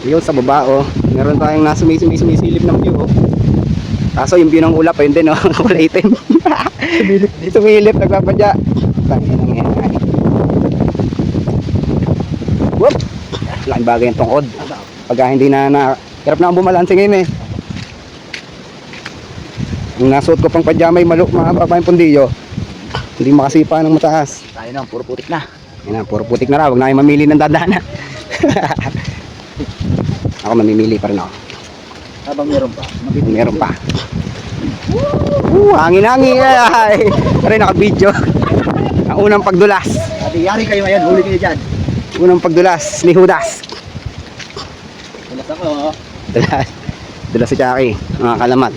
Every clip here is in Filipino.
Yun sa baba oh. Meron tayong nasa sumisilip ng view oh. Kaso yung view ng ulap ayun din oh. Kulay itim. Sumilip nagpapadya. Tangin ang yan. Whoop. Laking bagay yung tungkod. Pagka hindi na hirap na akong bumalanse ngayon eh. Yung nasuot ko pang pajama ay mahaba pa yung pundilyo. Hindi makasipa ng mataas. Tayo na, puro putik na. Yan na, puro putik na raw. Huwag na kayo mamili ng dadaanan. Ako mamimili pa rin ako. Habang meron pa. Meron pa. Hangin-hangin. Ay, pare naka-video. Ang unang pagdulas. Ate, yari kayo ngayon. Huli kayo dyan. Unang pagdulas ni Judas. Tulas ako, oh. Dulas. Dulas si Chucky. Mga kalamat.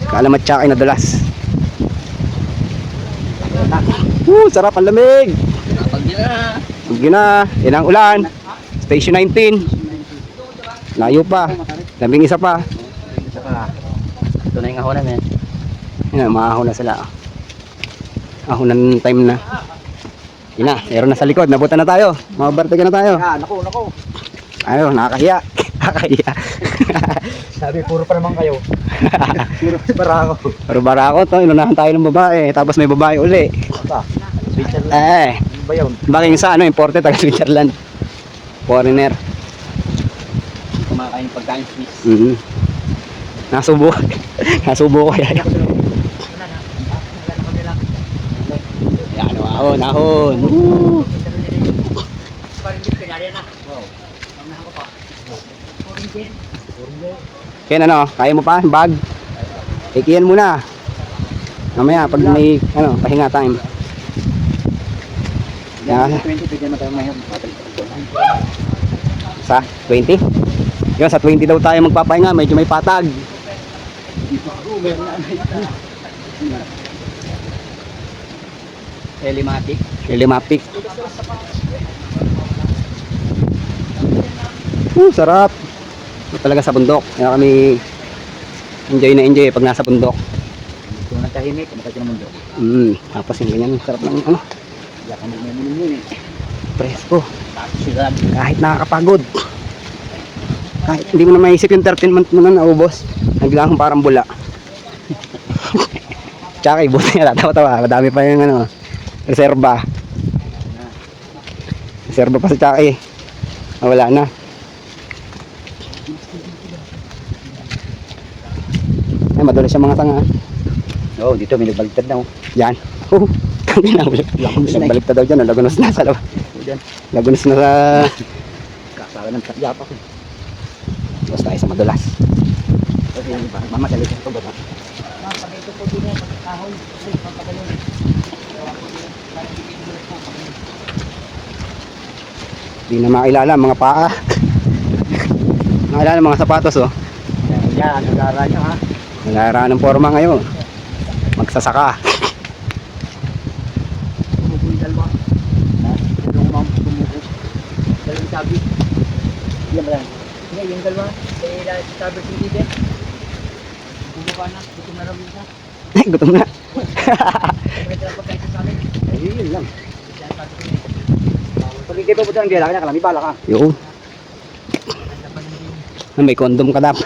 Kalamat Chucky na dulas. Sarap ang lamig. Pag na. Yan ang ulan. Station 19. Layo pa. Labing isa pa. Ito na yung ahonan eh. Yan, maahon na sila. Ahonan time na. Yan na, meron na sa likod. Nabutan na tayo. Mabarte ka na tayo. Naku. Ayaw, nakakahiya. Nakakahiya. Sabi, puro pa naman kayo. Puro barako. Pero barako to, inunahan tayo ng babae. Tapos may babae uli. Switzerland. Ba yun? Bakit yung sa imported taga Switzerland. Foreigner. Kumakain pagkain Swiss. Nasubo. Nasubo ko yan. Yan, ahon. Kaya ano, kaya mo pa? Bag? Ikiyan muna. Mamaya, pag may pahinga time. Yan. 20, bigyan mo tayo ngayon. Sa 20? Yun, sa 20 daw tayo magpapahinga. Medyo may patag. Elematic. Sarap. Ito talaga sa bundok. Kaya kami enjoy pag nasa bundok. Kung nagtahimik, matagin ng mundo. Tapos yung ganyan, sarap ng ano. Yakan din mo yun eh. Presko. Sigurad. Kahit nakakapagod. Kahit hindi mo na maisip yung 13 month mo na naubos. Nagla akong parang bula. Tsaka buti nga tatawa-tawa. Madami pa yung reserba. Reserba pa sa Chucky. Wala na. Ay, madulas yung mga tanga. Oo, dito may nagbaligtad na oh. Yan. Nagbaliktad daw dyan. Lagunos na sa labas. Lagunos na sa... Kasala ng tatyapak eh. Tapos tayo sa madulas. Kasi yung mamagalit ito ba? Di na makilala mga paa. Makilala mga sapatos oh. Yan, nagara nyo ha. Nagara ng forma ngayon. Magsasaka. Tumubo yung dalawa. Yung mga tumubo. Dalawang sabi. Yan ba yan? Yung dalawa. Sabi si Dide. Bumaba na. Gutom na raw isa. Gutom na. Ayun lang. Pag ikay pa po dyan, kaya kalami bala ka. Yung. May kondom ka dapat.